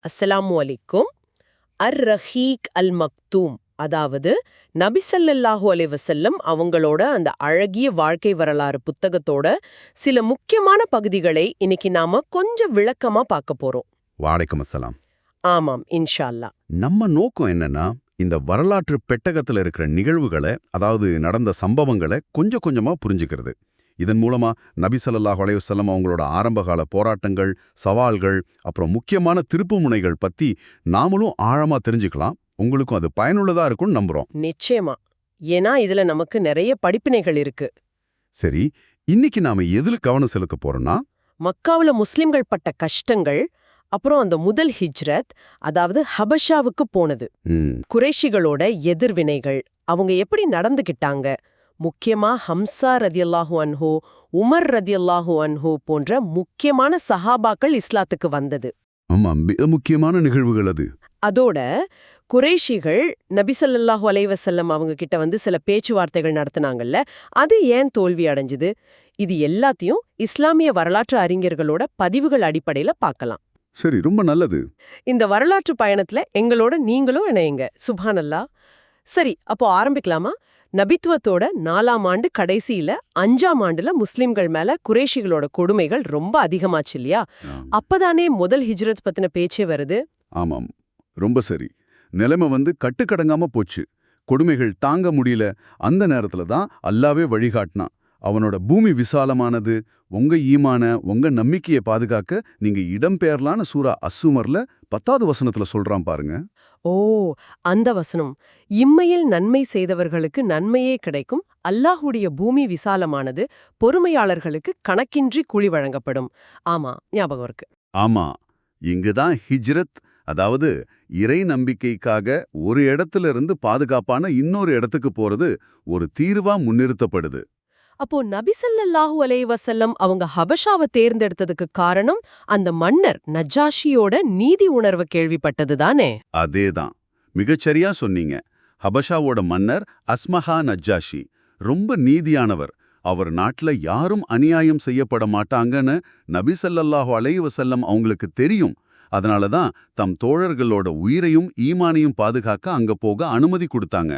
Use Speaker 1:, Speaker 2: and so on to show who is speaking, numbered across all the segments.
Speaker 1: அஸ்ஸலாமு அலைக்கும். ரஹீக் அல் மக்தூம், அதாவது நபி ஸல்லல்லாஹு அலைஹி வஸல்லம் அவங்களோட அந்த அழகிய வாழ்க்கை வரலாறு புத்தகத்தோட சில முக்கியமான பகுதிகளை இன்னைக்கு நாம கொஞ்சம் விளக்கமா பார்க்க போறோம்.
Speaker 2: வலைக்கம் அஸ்ஸலாம்.
Speaker 1: ஆமாம், இன்ஷா அல்லாஹ்.
Speaker 2: நம்ம நோக்கம் என்னன்னா, இந்த வரலாற்று பெட்டகத்துல இருக்கிற நிகழ்வுகளை, அதாவது நடந்த சம்பவங்களை கொஞ்சம் கொஞ்சமா புரிஞ்சுக்கிறது. இதன் மூலமா நபி ஸல்லல்லாஹு அலைஹி வஸல்லம் அவங்களோட ஆரம்பகால போராட்டங்கள், சவால்கள், அப்புறம் முக்கியமான திருப்புமுனைகள் பத்தி நாமளும் ஆழமா தெரிஞ்சுக்கலாம். உங்களுக்கும் அது பயனுள்ளதா இருக்கும்னு நம்புறோம்.
Speaker 1: நிச்சயமா. ஏன்னா இதுல நமக்கு நிறைய படிப்பினைகள் இருக்கு.
Speaker 2: சரி, இன்னைக்கு நாம எதுல கவனம் செலுத்த போறோம்னா,
Speaker 1: மக்காவுல முஸ்லிம்கள் பட்ட கஷ்டங்கள், அப்புறம் அந்த முதல் ஹிஜ்ரத், அதாவது ஹபஷாவுக்கு போனது,
Speaker 2: ம்,
Speaker 1: குறைஷிகளோட எதிர்வினைகள், அவங்க எப்படி நடந்துகிட்டாங்க, முக்கியமா ஹம்சா ரதியல்லாஹு அன்ஹு, உமர் ரதியல்லாஹு அன்ஹு போன்ற முக்கியமான சஹாபாக்கள் இஸ்லாத்துக்கு வந்தது.
Speaker 2: ஆமா, மிக முக்கியமான நிகழ்வுகள் அது.
Speaker 1: அதோட குறைஷிகள் நபி ஸல்லல்லாஹு அலைஹி வஸல்லம் அவங்க கிட்ட வந்து சில பேச்சுவார்த்தைகள் நடத்துனாங்கல்ல, அது ஏன் தோல்வி அடைஞ்சது? இது எல்லாத்தையும் இஸ்லாமிய வரலாற்று அறிஞர்களோட பதிவுகள் அடிப்படையில பார்க்கலாம்.
Speaker 2: சரி, ரொம்ப நல்லது.
Speaker 1: இந்த வரலாற்று பயணத்துல எங்களோட நீங்களும் இணையுங்க. சுப்ஹானல்லாஹ். சரி, அப்போ ஆரம்பிக்கலாமா? நபித்துவத்தோட 4ஆம் ஆண்டு கடைசியில 5ஆம் ஆண்டுல முஸ்லிம்கள் மேல குறைஷிகளோட கொடுமைகள் ரொம்ப அதிகமாச்சு இல்லையா? அப்பதானே முதல் ஹிஜ்ரத் பத்தின பேச்சே வருது.
Speaker 2: ஆமாம், ரொம்ப சரி. நிலைமை கட்டுக்கடங்காம போச்சு. கொடுமைகள் தாங்க முடியல. அந்த நேரத்துல தான் அல்லாவே வழிகாட்டினான். அவனோட பூமி விசாலமானது, உங்க ஈமான, உங்க நம்பிக்கையை பாதுகாக்க நீங்க இடம்பெயரலான்னு சூரா அஸ்ஸுமர்ல 10வது வசனத்துல சொல்றான் பாருங்க.
Speaker 1: ஓ, அந்த வசனம். இம்மையில் நன்மை செய்தவர்களுக்கு நன்மையே கிடைக்கும், அல்லாஹுடைய பூமி விசாலமானது, பொறுமையாளர்களுக்கு கணக்கின்றி கூலி வழங்கப்படும். ஆமா, ஞாபகம் இருக்கு.
Speaker 2: ஆமா, இங்குதான் ஹிஜ்ரத், அதாவது இறை நம்பிக்கைக்காக ஒரு இடத்துல இருந்து பாதுகாப்பான இன்னொரு இடத்துக்கு போறது ஒரு தீர்வா முன்னிறுத்தப்படுது.
Speaker 1: அப்போ நபி ஸல்லல்லாஹு அலைஹி வஸல்லம் அவங்க ஹபஷாவை தேர்ந்தெடுத்ததுக்கு காரணம் அந்த மன்னர் நஜ்ஜாஷியோட நீதி உணர்வு கேள்விப்பட்டது தானே?
Speaker 2: அதேதான், மிகச்சரியா சொன்னீங்க. ஹபஷாவோட மன்னர் அஸ்மஹா நஜ்ஜாஷி ரொம்ப நீதியானவர். அவர் நாட்டுல யாரும் அநியாயம் செய்யப்பட மாட்டாங்கன்னு நபி ஸல்லல்லாஹு அலைஹி வஸல்லம் அவங்களுக்கு தெரியும். அதனாலதான் தம் தோழர்களோட உயிரையும் ஈமானையும் பாதுகாக்க அங்க போக அனுமதி கொடுத்தாங்க.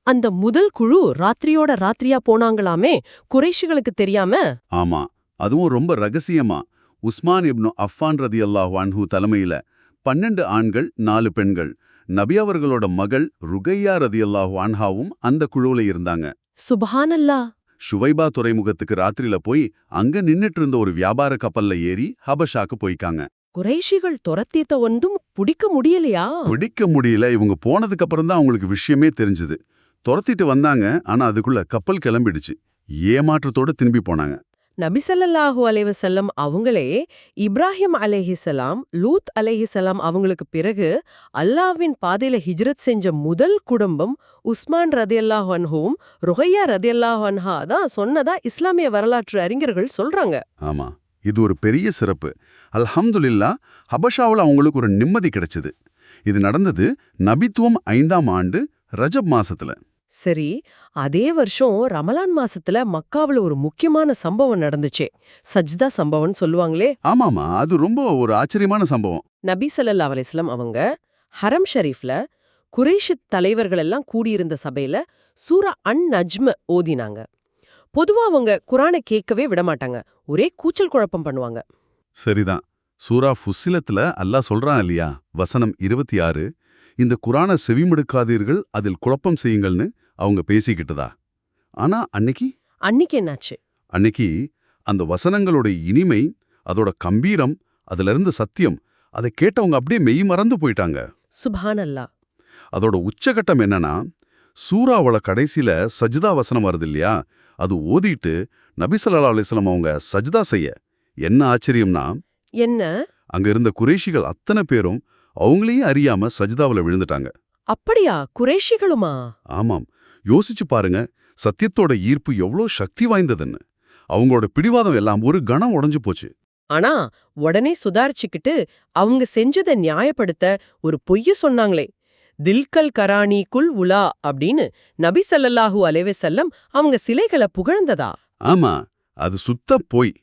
Speaker 1: அந்த முதல் குழு ராத்திரியோட ராத்திரியா போனாங்களாமே, குறைஷிகளுக்கு தெரியாம.
Speaker 2: ஆமா, அதுவும் ரொம்ப ரகசியமா. உஸ்மான் இப்னு அஃபான் ரதியல்லாஹு அன்ஹு தலைமையில 12 ஆண்கள் 4 பெண்கள், நபி அவர்களோட மகள் ருகையா ரதியல்லாஹு அன்ஹாவும் அந்த குழுவுல இருந்தாங்க.
Speaker 1: சுப்ஹானல்லாஹ்.
Speaker 2: ஷுவைபா துறைமுகத்துக்கு ராத்திரில போய் அங்க நின்னுட்டு இருந்த ஒரு வியாபார கப்பல்ல ஏறி ஹபஷாக்கு போய்க்காங்க.
Speaker 1: குறைஷிகள் துரத்தியத ஒன்றும் பிடிக்க முடியலையா?
Speaker 2: பிடிக்க முடியல. இவங்க போனதுக்கு அப்புறம் தான் அவங்களுக்கு விஷயமே தெரிஞ்சது. துரத்திட்டு வந்தாங்க, ஆனா அதுக்குள்ள கப்பல் கிளம்பிடுச்சு. ஏமாற்றத்தோட திரும்பி போனாங்க.
Speaker 1: நபி ஸல்லல்லாஹு அலைஹி வஸல்லம் அவங்களே இப்ராஹிம் அலைஹிஸ்ஸலாம், லூத் அலைஹிஸ்ஸலாம் அவங்களுக்கு பிறகு அல்லாஹ்வின் பாதையில ஹிஜ்ரத் செஞ்ச முதல் குடும்பம் உஸ்மான் ரதியல்லாஹு அன்ஹுவும் ருகையா ரதியல்லாஹு அன்ஹா தான் சொன்னதா இஸ்லாமிய வரலாற்று அறிஞர்கள் சொல்றாங்க.
Speaker 2: ஆமா, இது ஒரு பெரிய சிறப்பு. அல்ஹம்துலில்லாஹ், ஹபஷாவுல அவங்களுக்கு ஒரு நிம்மதி கிடைச்சது. இது நடந்தது நபித்துவம் 5ஆம் ஆண்டு ரஜப் மாசத்துல.
Speaker 1: சரி, அதே வருஷம் ரமலான் மாசத்துல மக்காவுல ஒரு முக்கியமான சம்பவம் நடந்துச்சே, சஜ்தா சம்பவம்னு சொல்லுவாங்களே.
Speaker 2: ஆமாமா, அது ரொம்ப ஒரு ஆச்சரியமான சம்பவம்.
Speaker 1: நபி ஸல்லல்லாஹு அலைஹி வஸல்லம் அவங்க ஹரம் ஷரீஃப்ல குறைஷ் தலைவர்கள் எல்லாம் கூடியிருந்த சபையில சூரா நஜ்ம் ஓதினாங்க. பொதுவா அவங்க குர்ஆனை கேட்கவே விடமாட்டாங்க, ஒரே கூச்சல் குழப்பம் பண்ணுவாங்க.
Speaker 2: சரிதான். சூரா ஃபுஸ்ஸிலத்துல அல்லாஹ் சொல்றான் இல்லையா, வசனம் 26, இந்த குர்ஆனை செவிமடுக்காதீர்கள், அதில் குழப்பம் செய்யுங்கள்னு அவங்க பேசிக்கிட்டதா. ஆனா
Speaker 1: அன்னிக்கு என்னாச்சு?
Speaker 2: அன்னைக்கு அந்த வசனங்களோட இனிமை, அதோட கம்பீரம், அதுல இருந்து சத்தியம், அதை கேட்டவங்க அப்படியே மெய் மறந்து போயிட்டாங்க.
Speaker 1: சுப்ஹானல்லாஹ்.
Speaker 2: அதோட உச்சகட்டம் என்னன்னா, சூராவோட கடைசியில சஜ்தா வசனம் வருது இல்லையா, அது ஓதிட்டு நபி ஸல்லல்லாஹு அலைஹி வஸல்லம் அவங்க சஜ்தா செய்ய. என்ன ஆச்சரியம்னா,
Speaker 1: என்ன?
Speaker 2: அங்க இருந்த குறைஷிகள் அத்தனை பேரும் அவங்களையே அறியாம சஜ்தாவுல விழுந்துட்டாங்க.
Speaker 1: அப்படியா? குறைஷிகளுமா?
Speaker 2: ஆமாம், யோசிச்சு பாருங்க, சத்தியத்தோட ஈர்ப்பு எவ்வளோ சக்தி வாய்ந்ததுன்னு. அவங்களோட பிடிவாதம் எல்லாம் ஒரு கணம் உடைஞ்சு போச்சு.
Speaker 1: ஆனா உடனே சுதாரிச்சுக்கிட்டு அவங்க செஞ்சதை நியாயப்படுத்த ஒரு பொய்ய சொன்னாங்களே, தில்கல் கரானி குல் உலா அப்படின்னு நபி ஸல்லல்லாஹு அலைஹி வஸல்லம் அவங்க சிலைகளை புகழ்ந்ததா?
Speaker 2: ஆமா, அது சுத்த பொய்.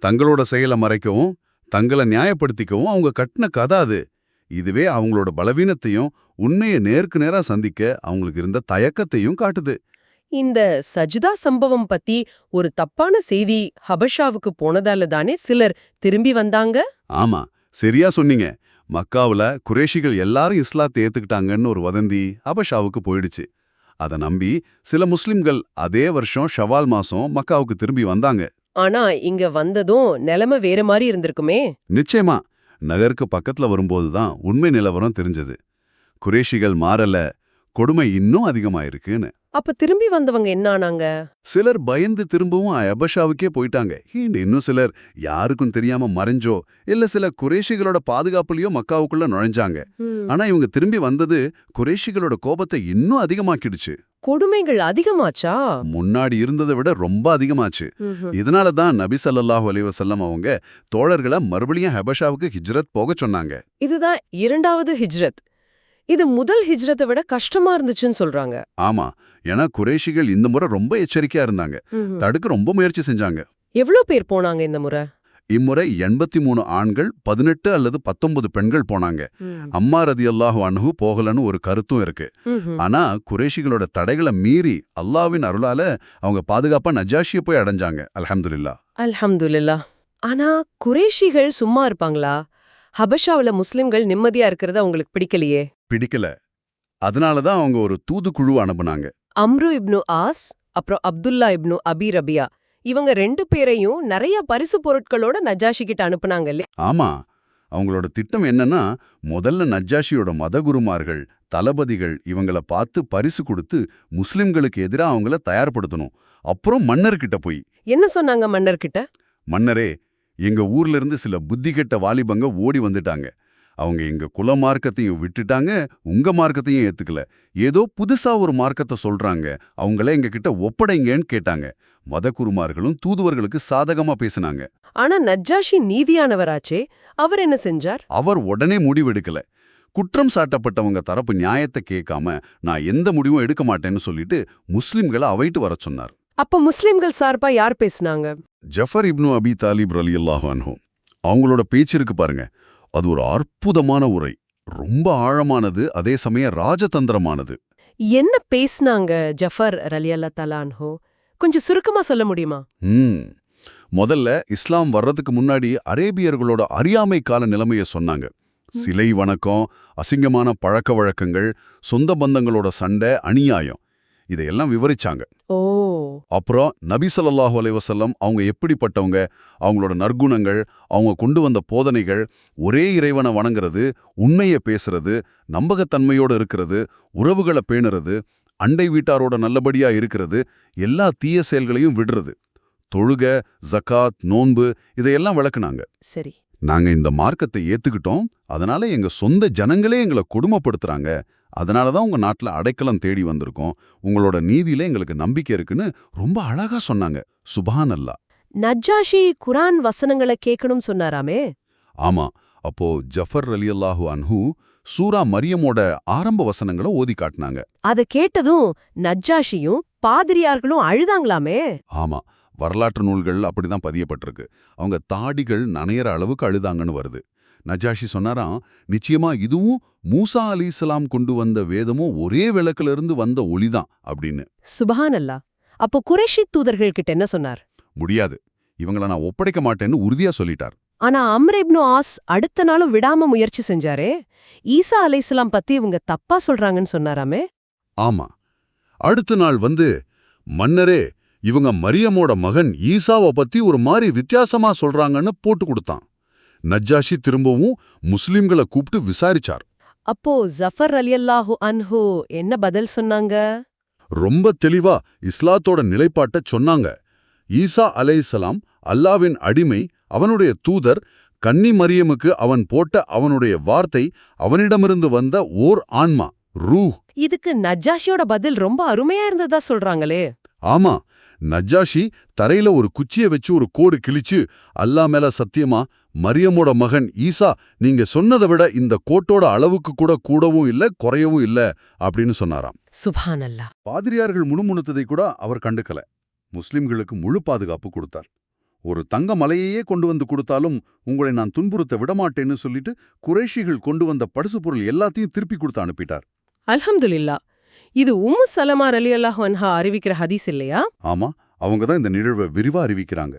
Speaker 2: தங்களோட செயலை மறைக்கவும், தங்களை நியாயப்படுத்திக்கவும் அவங்க கட்டின கதை அது. இதுவே அவங்களோட பலவீனத்தையும் உண்மையை நேருக்கு நேரா சந்திக்க அவங்களுக்கு இருந்த தயக்கத்தையும் காட்டுது.
Speaker 1: இந்த சஜ்தா சம்பவம் பத்தி ஒரு தப்பான செய்தி ஹபஷாவுக்கு போனதால தானே சிலர் திரும்பி வந்தாங்க.
Speaker 2: ஆமா, சரியா சொன்னீங்க. மக்காவுல குரேஷிகள் எல்லாரும் இஸ்லாத்தை ஏத்துக்கிட்டாங்கன்னு ஒரு வதந்தி ஹபஷாவுக்கு போயிடுச்சு. அத நம்பி சில முஸ்லிம்கள் அதே வருஷம் ஷவால் மாசம் மக்காவுக்கு திரும்பி வந்தாங்க.
Speaker 1: ஆனா இங்க வந்ததும் நிலைமை வேற மாதிரி இருந்திருக்குமே.
Speaker 2: நிச்சயமா, நகருக்கு பக்கத்துல வரும்போதுதான் உண்மை நிலவரம் தெரிஞ்சது. குரேஷிகள் மாறல, கொடுமை இன்னும் அதிகமாயிருக்குன்னு.
Speaker 1: அப்ப திரும்பி வந்தவங்க என்ன ஆனாங்க?
Speaker 2: சிலர் பயந்து திரும்பவும் அபஷாவுக்கே போயிட்டாங்க. இன்னும் சிலர் யாருக்கும் தெரியாம மறைஞ்சோ இல்ல சில குரேஷிகளோட பாதுகாப்புலயோ மக்காவுக்குள்ள நுழைஞ்சாங்க. ஆனா இவங்க திரும்பி வந்தது குரேஷிகளோட கோபத்தை இன்னும் அதிகமாக்கிடுச்சு.
Speaker 1: கொடுமைகள் அதிகமாச்சா?
Speaker 2: முன்னாடி இருந்ததை விட ரொம்ப அதிகமாச்சு. இதனால தான் நபி ஸல்லல்லாஹு அலைஹி வஸல்லம் அவங்க தோழர்களை மறுபடியும் ஹபஷாவுக்கு ஹிஜ்ரத் போக சொன்னாங்க.
Speaker 1: இதுதான் இரண்டாவது ஹிஜ்ரத். இது முதல் ஹிஜ்ரத்தை விட கஷ்டமா இருந்துச்சுன்னு சொல்றாங்க.
Speaker 2: ஆமா, ஏன்னா குரேஷிகள் இந்த முறை ரொம்ப எச்சரிக்கையா இருந்தாங்க. தடுக்க ரொம்ப முயற்சி செஞ்சாங்க.
Speaker 1: எவ்வளவு பேர் போனாங்க இந்த முறை?
Speaker 2: இம்முறை 83 ஆண்கள் 18 அல்லது 19 பெண்கள் போனாங்க. அம்மா ரதியல்லாஹு அன்ஹு போகலன்னு ஒரு கருத்தும் இருக்கு. ஆனா குரேஷிகளோட தடைகளை மீறி அல்லாஹ்வின் அருளால அவங்க பாதுகாப்பா நஜாஷியை போய் அடைஞ்சாங்க. அல்ஹம்துலில்லாஹ்.
Speaker 1: அல்ஹம்துலில்லாஹ். ஆனா குரேஷிகள் சும்மா இருப்பாங்களா? ஹபஷாவுல முஸ்லிம்கள் நிம்மதியா இருக்கிறது அவங்களுக்கு பிடிக்கலையே.
Speaker 2: பிடிக்கல. அதனாலதான் அவங்க ஒரு தூதுக்குழு அனுப்புனாங்க.
Speaker 1: அம்ரு இப்னு ஆஸ் அப்புறம் அப்துல்லா இப்னு அபி ரபியா இவங்க 2 பேரையும் நிறைய பரிசு பொருட்களோட நஜாஷி கிட்ட அனுப்புனாங்கல்லே.
Speaker 2: ஆமா, அவங்களோட திட்டம் என்னன்னா, முதல்ல நஜ்ஜாஷியோட மதகுருமார்கள், தளபதிகள் இவங்கள பார்த்து பரிசு கொடுத்து முஸ்லிம்களுக்கு எதிரா அவங்கள தயார்படுத்தணும். அப்புறம் மன்னர்கிட்ட போய்
Speaker 1: என்ன சொன்னாங்க மன்னர்கிட்ட?
Speaker 2: மன்னரே, எங்க ஊர்ல இருந்து சில புத்திகெட்ட வாலிபங்க ஓடி வந்துட்டாங்க. அவங்க எங்க குல மார்க்கத்தையும் விட்டுட்டாங்க, உங்க மார்க்கத்தையும் ஏத்துக்கல. ஏதோ புதுசா ஒரு மார்க்கத்தை சொல்றாங்க, அவங்கள எங்க கிட்ட ஒப்படைங்கன்னு கேட்டாங்க. மதகுருமார்களும் தூதுவர்களுக்கு சாதகமா பேசினாங்க.
Speaker 1: ஆனா நஜ்ஜாஷி நீதியானவராச்சே, அவர் என்ன செஞ்சார்?
Speaker 2: அவர் உடனே முடிவெடுக்கல. குற்றம் சாட்டப்பட்டவங்க தரப்பு நியாயத்தை கேட்காம நான் எந்த முடிவும் எடுக்க மாட்டேன்னு சொல்லிட்டு முஸ்லிம்களை அவைட்டு வர சொன்னார்.
Speaker 1: அப்ப முஸ்லிம்கள் சார்பா யார் பேசினாங்க?
Speaker 2: ஜஃபர் இப்னு அபி தாலிப் ரலியல்லாஹு அன்ஹு. அவங்களோட பேச்சு இருக்கு பாருங்க, அது ஒரு அற்புதமான உரை. ரொம்ப ஆழமானது, அதே சமயம் ராஜதந்திரமானது.
Speaker 1: என்ன பேசினாங்க ஜஃபர் ரலியல்லாஹு தஆலா அன்ஹு? கொஞ்சம் சுருக்கமா சொல்ல முடியுமா?
Speaker 2: முதல்ல இஸ்லாம் வர்றதுக்கு முன்னாடி அரேபியர்களோட அறியாமை கால நிலைமைய சொன்னாங்க. சிலை வணக்கம், அசிங்கமான பழக்க வழக்கங்கள், சொந்த பந்தங்களோட சண்டை, அநியாயம், இதையெல்லாம் விவரிச்சாங்க.
Speaker 1: ஓ.
Speaker 2: அப்புறம் நபி ஸல்லல்லாஹு அலைஹி வஸல்லம் அவங்க எப்படிப்பட்டவங்க, அவங்களோட நற்குணங்கள், அவங்க கொண்டு வந்த போதனைகள், ஒரே இறைவனை வணங்குறது, உண்மையை பேசுறது, நம்பகத்தன்மையோடு இருக்கிறது, உறவுகளை பேணுறது, அண்டை வீட்டாரோட நல்லபடியா இருக்கிறது, எல்லா தீய செயல்களையும் விடுறது, தொழுக, ஜகாத், நோன்பு, இதையெல்லாம் விளக்குனாங்க.
Speaker 1: சரி.
Speaker 2: நாங்க இந்த மார்க்கத்தை ஏத்துக்கிட்டோம், அதனால எங்க சொந்த ஜனங்களே எங்களை கொடுமைப்படுத்துறாங்க, அதனாலதான் உங்க நாட்டுல அடைக்கலம் தேடி வந்திருக்கோம், உங்களோட நீதியில எங்களுக்கு நம்பிக்கை இருக்குன்னு ரொம்ப அழகா சொன்னாங்க. சுப்ஹானல்லாஹ்.
Speaker 1: நஜ்ஜாஷி குர்ஆன் வசனங்களை கேட்கணும் சொன்னாராமே.
Speaker 2: ஆமா, அப்போ ஜஃபர் ரலியல்லாஹு அன்ஹு சூரா மரியமோட ஆரம்ப வசனங்களை ஓதி காட்டினாங்க.
Speaker 1: அத கேட்டதும் நஜ்ஜாஷியும் பாதிரியார்களும் அழுதாங்களாமே.
Speaker 2: ஆமா, வரலாற்று நூல்கள் அப்படிதான் பதியப்பட்டிருக்கு. அவங்க தாடிகள் நனையற அளவுக்கு அழுதாங்கன்னு வருது. நஜாஷி சொன்னாராம், நிச்சயமா இதுவும் மூசா அலைஹிஸ்ஸலாம் கொண்டு வந்த வேதமும் ஒரே விளக்குல இருந்து வந்த ஒளிதான் அப்படின்னு.
Speaker 1: சுப்ஹானல்லாஹ். அப்போ குறைஷி தூதர்கள் கிட்ட என்ன சொன்னார்?
Speaker 2: முடியாது, இவங்கள நான் ஒப்படைக்க மாட்டேன்னு உறுதியா சொல்லிட்டார்.
Speaker 1: ஆனா அம்ர் இப்னு ஆஸ் அடுத்த நாளும் விடாம முயற்சி செஞ்சாரே. ஈசா அலைஹிஸ்ஸலாம் பத்தி இவங்க தப்பா சொல்றாங்கன்னு சொன்னாராமே.
Speaker 2: ஆமா, அடுத்த நாள் வந்து, மன்னரே, இவங்க மரியமோட மகன் ஈசாவை பத்தி ஒரு மாதிரி வித்தியாசமா சொல்றாங்கன்னு போட்டு கொடுத்தான். நஜ்ஜாஷி திரும்பவும் முஸ்லிம்களை கூப்பிட்டு விசாரிச்சார்.
Speaker 1: அப்போ ஜஃபர் ரலியல்லாஹு அன்ஹு என்ன பதில் சொன்னாங்க?
Speaker 2: ரொம்ப தெளிவா இஸ்லாத்தோட நிலைப்பாட்ட சொன்னாங்க. ஈசா அலைஹிஸ்ஸலாம் அல்லாவின் அடிமை, அவனுடைய தூதர், கன்னி மரியமுக்கு அவன் போட்ட அவனுடைய வார்த்தை, அவனிடமிருந்து வந்த ஓர் ஆன்மா, ரூஹ்.
Speaker 1: இதுக்கு நஜ்ஜாஷியோட பதில் ரொம்ப அருமையா இருந்ததா சொல்றாங்களே.
Speaker 2: ஆமா, நஜ்ஜாஷி தரையில ஒரு குச்சியை வச்சு ஒரு கோடு கிழிச்சு, அல்லா மேல சத்தியமா, மரியமோட மகன் ஈசா நீங்க சொன்னதை விட இந்த கோட்டோட அளவுக்கு கூட கூடவும் இல்ல குறையவும் இல்ல அப்படின்னு சொன்னாராம்.
Speaker 1: சுப்ஹானல்லாஹ்.
Speaker 2: பாதிரியார்கள் முணுமுணுத்ததை கூட அவர் கண்டுக்கல. முஸ்லிம்களுக்கு முழு பாதுகாப்பு கொடுத்தார். ஒரு தங்க மலையையே கொண்டு வந்து கொடுத்தாலும் உங்களை நான் துன்புறுத்த விடமாட்டேன்னு சொல்லிட்டு குறைஷிகள் கொண்டு வந்த பரிசு பொருள் எல்லாத்தையும் திருப்பி கொடுத்து அனுப்பிட்டார்.
Speaker 1: அல்ஹம்துலில்லா. இது உம்மு சலமா ரலியல்லாஹு அன்ஹா அறிவிக்கிற ஹதீஸ் இல்லையா?
Speaker 2: ஆமா, அவங்க தான் இந்த நிகழ்வை விரிவா அறிவிக்கிறாங்க.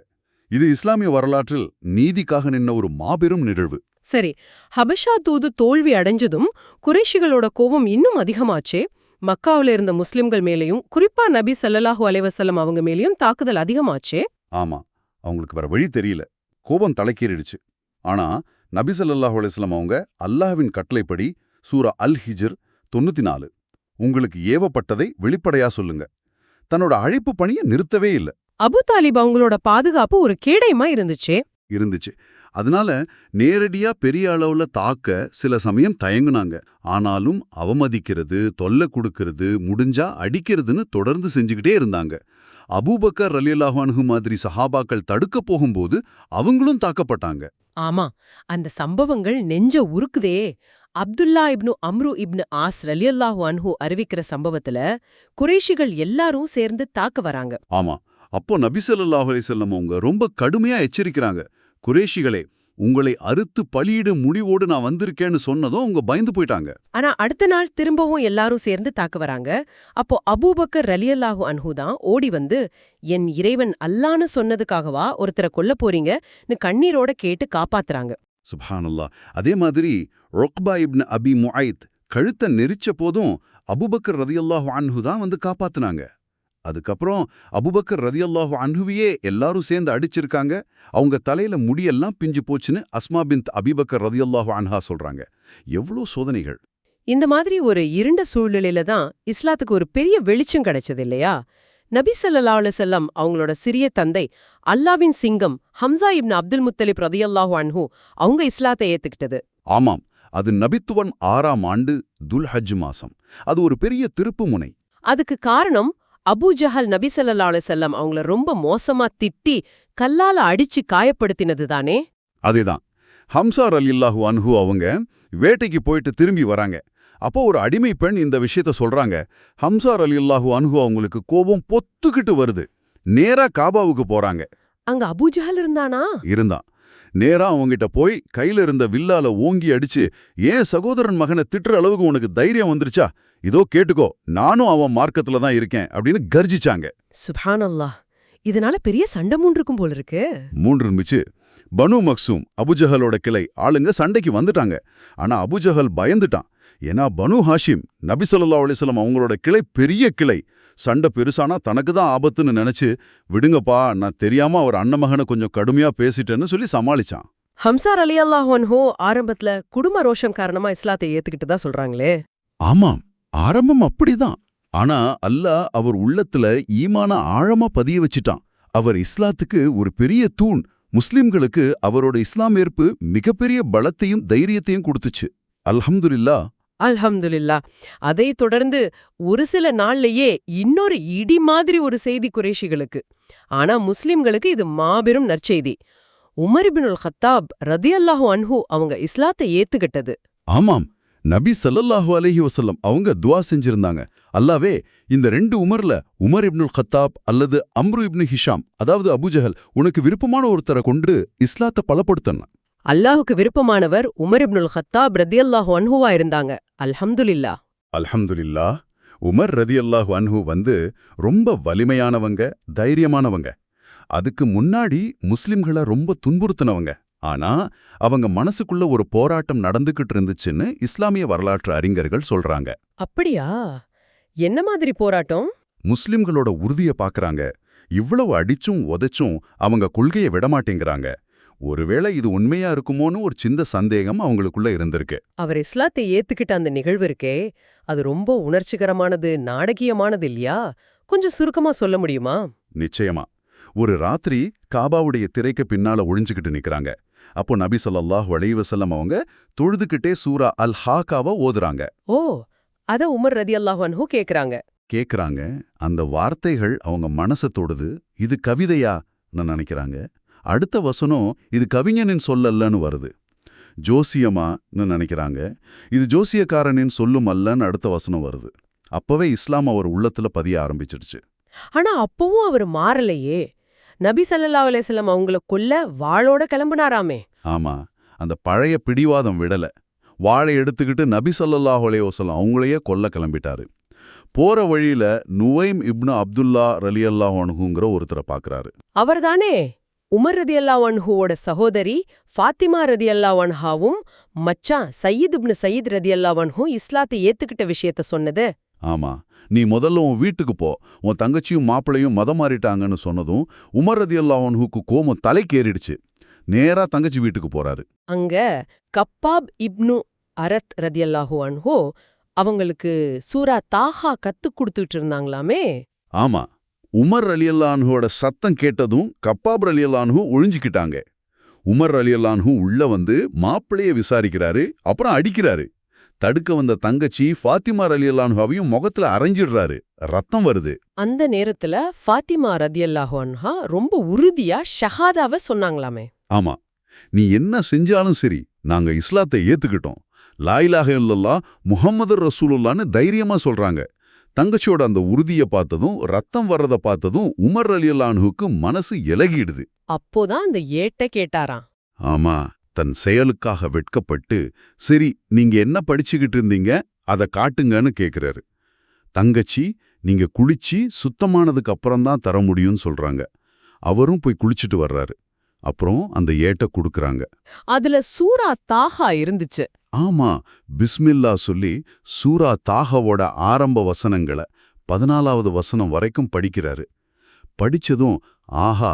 Speaker 2: இது இஸ்லாமிய வரலாற்றில் நீதிக்காக நின்ன ஒரு மாபெரும் நிகழ்வு.
Speaker 1: சரி, ஹபஷா தூது தோல்வி அடைஞ்சதும் குறைஷிகளோட கோபம் இன்னும் அதிகமாச்சே. மக்காவுல இருந்த முஸ்லிம்கள் மேலேயும் குறிப்பா நபி ஸல்லல்லாஹு அலைஹி வஸல்லம் அவங்க மேலேயும் தாக்குதல் அதிகமாச்சே.
Speaker 2: ஆமா, அவங்களுக்கு வேற வழி தெரியல. கோபம் தலைக்கேறிடுச்சு. ஆனா நபி ஸல்லல்லாஹு அலைஹி வஸல்லம் அவங்க அல்லாஹ்வின் கட்டளைப்படி சூரா அல் ஹிஜ்ர் 94 உங்களுக்கு ஏவப்பட்டதை வெளிப்படையா சொல்லுங்க, தன்னோட அழைப்பு பணியை நிறுத்தவே இல்ல.
Speaker 1: அபு தாலிப் அவங்களோட பாதுகாப்பு ஒரு கேடயமா
Speaker 2: இருந்துச்சு. அதனால நேரடியா பெரிய அளவுல தாக்க சில சமயம் தயங்குனாங்க. ஆனாலும் அவமதிக்கிறது, தொல்லை கொடுக்கறது, முடிஞ்சா அடிக்கிறதுன்னு தொடர்ந்து செஞ்சுக்கிட்டே இருந்தாங்க. அபூபக்கர் ரலியல்லாஹு அன்ஹு மாதிரி சஹாபாக்கள் தடுக்க போகும்போது அவங்களும் தாக்கப்பட்டாங்க.
Speaker 1: ஆமா, அந்த சம்பவங்கள் நெஞ்ச உருக்குதே. அப்துல்லா இப்னு அம்ரு இப்னு ஆஸ் ரலியல்லாஹு அன்ஹு அறிவிக்கிற சம்பவத்துல குறைஷிகள் எல்லாரும் சேர்ந்து தாக்க வராங்க.
Speaker 2: ஆமா, அப்போ நபி ஸல்லல்லாஹு அலைஹி வஸல்லம் அவங்க ரொம்ப கடுமையா எச்சரிக்கிறாங்க. குறைஷிகளே, உங்களை அறுத்து பலியிடும் முடிவோடு நான் வந்திருக்கேன்னு சொன்னதும் அவங்க பயந்து போயிட்டாங்க.
Speaker 1: ஆனா அடுத்த நாள் திரும்பவும் எல்லாரும் சேர்ந்து தாக்க வராங்க. அப்போ அபூபக்கர் ரலியல்லாஹு அன்ஹு தான் ஓடி வந்து, என் இறைவன் அல்லான்னு சொன்னதுக்காகவா ஒருத்தரை கொல்ல போறீங்கன்னு கண்ணீரோட கேட்டு காப்பாத்துறாங்க.
Speaker 2: சுப்ஹானல்லாஹ். அதே மாதிரி உக்பா இப்னு அபி முஐத் கழுத்தை நெரிச்ச போதும் அபூபக்கர் ரலியல்லாஹு அன்ஹு தான் வந்து காப்பாத்துனாங்க. அதுக்கப்புறம் அபூபக்கர் ரலியல்லாஹு அன்ஹுவையே எல்லாரும் சேர்ந்து அடிச்சிருக்காங்க. அவங்க தலையில முடியெல்லாம் பிஞ்சு போச்சுன்னு அஸ்மா பின்த் அபீபக்கர் ரலியல்லாஹு அன்ஹா சொல்றாங்க. எவ்வளோ சோதனைகள்!
Speaker 1: இந்த மாதிரி ஒரு இருண்ட சூழ்நிலையில தான் இஸ்லாத்துக்கு ஒரு பெரிய வெளிச்சம் கிடைச்சது இல்லையா? நபி ஸல்லல்லாஹு அலைஹி வஸல்லம் அவங்களோட சிறிய தந்தை அல்லாவின் சிங்கம் ஹம்சா இப்னு அப்துல் முத்தலிப் ரலியல்லாஹு அன்ஹு அவங்க இஸ்லாத்தை ஏத்துக்கிட்டது.
Speaker 2: ஆமாம், அது நபித்துவன் 6ஆம் ஆண்டு துல்ஹஜ் மாசம். அது ஒரு பெரிய திருப்பு முனை.
Speaker 1: அதுக்கு காரணம் அபூ ஜஹல் நபி ஸல்லல்லாஹு அலைஹி வஸல்லம் அவங்கள ரொம்ப மோசமா திட்டி கல்லால அடிச்சு காயப்படுத்தினது தானே?
Speaker 2: அதேதான். ஹம்சா ரலியல்லாஹு அன்ஹு அவங்க வேட்டைக்கு போயிட்டு திரும்பி வராங்க. அப்போ ஒரு அடிமை பெண் இந்த விஷயத்த சொல்றாங்க. ஹம்சா ரலியல்லாஹு அன்ஹு அவங்களுக்கு கோபம் பொத்துக்கிட்டு வருது. நேரா காபாவுக்கு போறாங்க.
Speaker 1: அங்க அபூ ஜஹல் இருந்தான்.
Speaker 2: நேரா அவங்கிட்ட போய் கையில இருந்த வில்லால ஓங்கி அடிச்சு, ஏன் சகோதரன் மகனை திட்டுற அளவுக்கு உனக்கு தைரியம் வந்துருச்சா? இதோ கேட்டுக்கோ, நானும் அவன் மார்க்கத்துல தான் இருக்கேன் அப்படின்னு கர்ஜிச்சாங்க.
Speaker 1: சுப்ஹானல்லாஹ். இதனால பெரிய சண்டை மூண்டிருக்கும் போல இருக்கு.
Speaker 2: இருந்துச்சு. பனு மக்சூம் அபுஜஹலோட கிளை ஆளுங்க சண்டைக்கு வந்துட்டாங்க. ஆனா அபுஜஹல் பயந்துட்டான். ஏன்னா பனு ஹாஷிம் நபி ஸல்லல்லாஹு அலைஹி வஸல்லம் அவங்களோட கிளை பெரிய கிளை. சண்டை பெருசானா தனக்கு தான் ஆபத்துன்னு நினைச்சு, விடுங்கப்பா, நான் தெரியாம அவர் அண்ணமகனை கொஞ்சம் கடுமையா பேசிட்டேன்னு சொல்லி சமாளிச்சான்.
Speaker 1: ஹம்சா ரலியல்லாஹு அன்ஹு ஆரம்பத்துல குடும்ப ரோஷம் காரணமா இஸ்லாத்தை ஏத்துக்கிட்டு தான் சொல்றாங்களே.
Speaker 2: ஆமாம், ஆரம்பம் அப்படிதான். ஆனா அல்லாஹ் அவர் உள்ளத்துல ஈமான ஆழமா பதிய வச்சிட்டான். அவர் இஸ்லாத்துக்கு ஒரு பெரிய தூண். முஸ்லிம்களுக்கு அவரோட இஸ்லாம் ஏற்பு மிகப்பெரிய பலத்தையும் தைரியத்தையும் கொடுத்துச்சு. அல்ஹம்துலில்லாஹ்.
Speaker 1: அல்ஹம்துலில்லாஹ். அதை தொடர்ந்து ஒரு சில நாள்லயே இன்னொரு இடி மாதிரி ஒரு செய்தி குறைஷிகளுக்கு. ஆனா முஸ்லிம்களுக்கு இது மாபெரும் நற்செய்தி. உமர் இப்னுல் கத்தாப் ரலியல்லாஹு அன்ஹு அவங்க இஸ்லாத்தை ஏத்துக்கிட்டது.
Speaker 2: ஆமாம், நபி ஸல்லல்லாஹு அலைஹி வஸல்லம் அவங்க துஆ செஞ்சிருந்தாங்க. அல்லாவே, இந்த 2 உமர்ல உமர் இப்னுல் கத்தாப் அல்லது அம்ரு இப்னு ஹிஷாம், அதாவது அபூஜஹல், உனக்கு விருப்பமான ஒருத்தரை கொண்டு இஸ்லாத்தை பலப்படுத்தணும்.
Speaker 1: அல்லாஹுக்கு விருப்பமானவர் உமர் இப்னுல் கத்தாப் ரலியல்லாஹு அன்ஹுவா இருந்தாங்க. அல்ஹம்துலில்லாஹ்.
Speaker 2: அல்ஹம்துலில்லாஹ். உமர் ரலியல்லாஹு அன்ஹு வந்து ரொம்ப வலிமையானவங்க, தைரியமானவங்க. அதுக்கு முன்னாடி முஸ்லிம்களை ரொம்ப துன்புறுத்தினவங்க. ஆனா அவங்க மனசுக்குள்ள ஒரு போராட்டம் நடந்துகிட்டு இருந்துச்சுன்னு இஸ்லாமிய வரலாற்று அறிஞர்கள் சொல்றாங்க.
Speaker 1: அப்படியா? என்ன மாதிரி போராட்டம்?
Speaker 2: முஸ்லிம்களோட உறுதிய பாக்குறாங்க. இவ்வளவு அடிச்சும் உதைச்சும் அவங்க கொள்கையை விடமாட்டேங்கிறாங்க. ஒருவேளை இது உண்மையா இருக்குமோன்னு ஒரு சின்ன சந்தேகம் அவங்களுக்குள்ள இருந்திருக்கு.
Speaker 1: அவர் இஸ்லாத்தை ஏத்துக்கிட்ட அந்த நிகழ்வு இருக்கே, அது ரொம்ப உணர்ச்சிகரமானது, நாடகீயமானது இல்லையா? கொஞ்சம் சுருக்கமா சொல்ல முடியுமா?
Speaker 2: நிச்சயமா. ஒரு ராத்திரி காபாவுடைய திரைக்கு பின்னால ஒளிஞ்சுக்கிட்டு நிக்கிறாங்க. அப்போ நபி ஸல்லல்லாஹு அலைஹி வஸல்லம் அவங்க தொழுதுகிட்டே சூரா அல் ஹாக்காவை ஓதுறாங்க.
Speaker 1: ஓ, அத உமர் ரலியல்லாஹு அன்ஹு கேக்குறாங்க.
Speaker 2: அந்த வார்த்தைகள் அவங்க மனச தொடுது. இது கவிதையான்னு நினைக்கிறாங்க. அடுத்த வசனம் இது கவிஞனின் சொல்லல்லன்னு வருது. ஜோசியமான்னு நினைக்கிறாங்க. இது ஜோசியக்காரனின் சொல்லும் அல்லன்னு அடுத்த வசனம் வருது. அப்பவே இஸ்லாம் அவர் உள்ளத்துல பதிய ஆரம்பிச்சிடுச்சு.
Speaker 1: ஆனா அப்பவும் அவர் மாறலையே. நபி ஸல்லல்லாஹு அலைஹி வஸல்லம் அவங்கள கொல்ல வாளோட கிளம்புனாராமே.
Speaker 2: ஆமா, அந்த பழைய பிடிவாதம் விடல. வாளை எடுத்துக்கிட்டு நபி ஸல்லல்லாஹு அலைஹி வஸல்லம் அவங்களையே கொல்ல கிளம்பிட்டாரு. போற வழியில நுவைம் இப்னு அப்துல்லா ரலியல்லாஹு அன்ஹுங்கிற ஒருத்தரை பார்க்கறாரு.
Speaker 1: அவர்தானே உமர் ரதியல்லாஹு அன்ஹுவோட சகோதரி ஃபாத்திமா ரதியல்லாஹு அன்ஹாவும் மச்சான் சயீத் இப்னு சயீத் ரதியல்லாஹு அன்ஹு இஸ்லாத்தை ஏத்துக்கிட்ட விஷயத்த சொன்னது.
Speaker 2: ஆமா, நீ முதல்ல உன் வீட்டுக்கு போ, உன் தங்கச்சியும் மாப்பிளையும் மதம் மாறிட்டாங்கன்னு சொன்னதும் உமர் ரதியல்லாஹு அன்ஹுக்கு கோபம் தலைக்கேறிடுச்சு. நேரா தங்கச்சி வீட்டுக்கு போறாரு.
Speaker 1: அங்க கப்பாப் இப்னு அரத் ரதியல்லாஹு அன்ஹு அவங்களுக்கு சூரா தாஹா கத்துக் கொடுத்துட்டு இருந்தாங்களாமே.
Speaker 2: ஆமா, உமர் ரலியல்லாஹு அன்ஹுவோட சத்தம் கேட்டதும் கப்பாப் ரலியல்லாஹு அன்ஹு ஒழிஞ்சுக்கிட்டாங்க. உமர் ரலியல்லாஹு அன்ஹு உள்ள வந்து மாப்பிளைய விசாரிக்கிறாரு, அப்புறம் அடிக்கிறாரு. தடுக்க வந்த தங்கச்சி ஃபாத்திமா ரலியல்லாஹு அன்ஹாவையும் முகத்துல அரைஞ்சிடுறாரு. ரத்தம் வருது.
Speaker 1: அந்த நேரத்துல ஃபாத்திமா ரதியல்லாஹு அன்ஹா ரொம்ப உறுதியா ஷஹாதாவை சொன்னாங்களாமே.
Speaker 2: ஆமா, நீ என்ன செஞ்சாலும் சரி, நாங்க இஸ்லாத்தை ஏத்துக்கிட்டோம். லா இலாஹ இல்லல்லாஹ் முஹம்மது ரசூலுல்லாஹ்னு தைரியமா சொல்றாங்க. தங்கச்சியோட அந்த உறுதியை பார்த்ததும் ரத்தம் வர்றத பார்த்ததும் உமர் ரலியல்லாஹு அன்ஹுக்கு மனசு இலகிடுது.
Speaker 1: அப்போதான் அந்த ஏட்ட கேட்டாராம்.
Speaker 2: ஆமா, தன் செயலுக்காக வெட்கப்பட்டு, சரி நீங்க என்ன படிச்சுக்கிட்டு இருந்தீங்க, அதை காட்டுங்கன்னு கேக்குறாரு. தங்கச்சி, நீங்க குளிச்சு சுத்தமானதுக்கு அப்புறம்தான் தர முடியும்னு சொல்றாங்க. அவரும் போய் குளிச்சுட்டு வர்றாரு. அப்புறம் அந்த ஏட்ட குடுக்கறாங்க.
Speaker 1: அதுல சூரா தாஹா இருந்துச்சு.
Speaker 2: ஆமா, பிஸ்மில்லா சொல்லி சூரா தாஹாவோட ஆரம்ப வசனங்களை 14வது வசனம் வரைக்கும் படிக்கிறாரு. படிச்சதும் ஆஹா,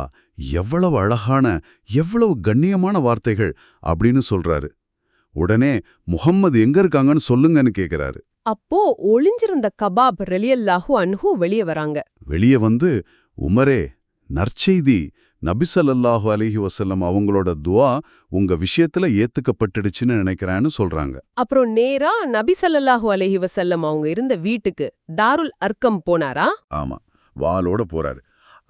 Speaker 2: எவ்வளவு அழகான, எவ்வளவு கண்ணியமான வார்த்தைகள் அப்படின்னு சொல்றாரு. உடனே முஹம்மது எங்க இருக்காங்கன்னு சொல்லுங்கன்னு கேக்குறாரு.
Speaker 1: அப்போ ஒளிஞ்சிருந்த கபாப் ரலியல்லாஹு அன்ஹு வெளியே வராங்க.
Speaker 2: வெளியே வந்து, உமரே, நற்செய்தி, நபி ஸல்லல்லாஹு அலைஹி வஸல்லம் அவங்களோட துஆ உங்க விஷயத்துல ஏத்துக்கப்பட்டுடுச்சுன்னு நினைக்கிறேன்னு சொல்றாங்க.
Speaker 1: அப்புறம் நேரா நபி ஸல்லல்லாஹு அலைஹி வஸல்லம் அவங்க இருந்த வீட்டுக்கு தாருல் அர்க்கம் போனாரா?
Speaker 2: ஆமா, வாளோட போறாரு.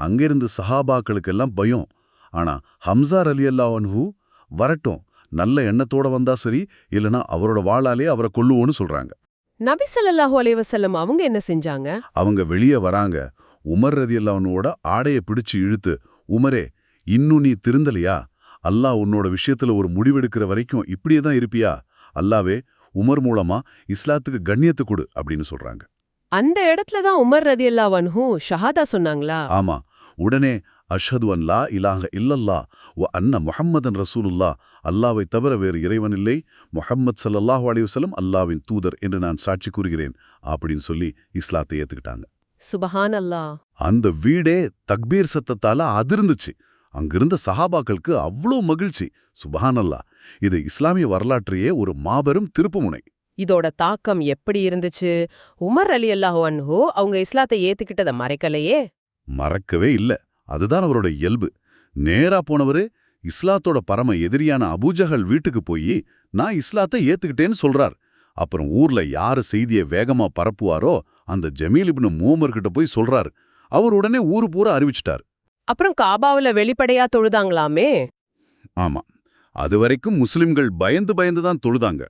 Speaker 2: அங்கிருந்து சஹாபாக்களுக்கெல்லாம் பயம். ஆனா ஹம்ஸா ரலியல்லாஹு அன்ஹு வரட்டும், நல்ல எண்ணத்தோட வந்தா சரி, இல்லனா அவரோட வாளாலே அவரை கொல்லுவோன்னு சொல்றாங்க.
Speaker 1: நபி ஸல்லல்லாஹு அலைஹி வஸல்லம் அவங்க என்ன செஞ்சாங்க?
Speaker 2: அவங்க வெளியே வராங்க. உமர் ரலியல்லாஹு அன்ஹுவோட ஆடைய பிடிச்சு இழுத்து, உமரே, இன்னும் நீ திருந்தலையா? அல்லாஹ் உன்னோட விஷயத்துல ஒரு முடிவெடுக்கிற வரைக்கும் இப்படியே தான் இருப்பியா? அல்லாவே உமர் மூலமா இஸ்லாத்துக்கு கண்ணியத்தை கொடு அப்படின்னு சொல்றாங்க.
Speaker 1: அந்த இடத்துல தான் உமர் ரதியல்லாஹு அன்ஹு ஷஹாதா சொன்னாங்களா?
Speaker 2: ஆமா, உடனே அஷ்ஹது அன் லா இலாஹ இல்லல்லாஹ் வ அன்ன முஹம்மதன் ரசூலுல்லாஹ், அல்லாவை தவிர வேறு இறைவன் இல்லை, முஹம்மது ஸல்லல்லாஹு அலைஹி வஸல்லம் அல்லாவின் தூதர் என்று நான் சாட்சி கூறுகிறேன் அப்படின்னு சொல்லி இஸ்லாத்தை ஏத்துக்கிட்டாங்க.
Speaker 1: சுபஹானல்லாஹ்.
Speaker 2: அந்த வீடே தக்பீர் சத்தத்தால அதிர்ந்துச்சு. அங்கிருந்த சஹாபாக்களுக்கு அவ்வளோ மகிழ்ச்சி. சுபஹானல்லாஹ். இது இஸ்லாமிய வரலாற்றையே ஒரு மாபெரும் திருப்புமுனை.
Speaker 1: இதோட தாக்கம் எப்படி இருந்துச்சு? உமர் ரலியல்லாஹு அன்ஹு அவங்க இஸ்லாத்தை ஏத்துக்கிட்டத மறைக்கலையே.
Speaker 2: மறக்கவே இல்ல. அதுதான் அவரோட இயல்பு. நேரா போனவரு இஸ்லாத்தோட பரம எதிரியான அபூஜஹல் வீட்டுக்கு போய் நான் இஸ்லாத்தை ஏத்துக்கிட்டேன்னு சொல்றார். அப்புறம் ஊர்ல யாரு செய்தியை வேகமா பரப்புவாரோ அந்த ஜமீல் இப்னு மூமர் கிட்ட போய் சொல்றாரு. அவர் உடனே ஊரு பூரா அறிவிச்சிட்டார்.
Speaker 1: அப்புறம் காபாவுல வெளிப்படையா தொழுதாங்களாமே.
Speaker 2: ஆமா, அதுவரைக்கும் முஸ்லிம்கள் பயந்து பயந்து தான் தொழுதாங்க.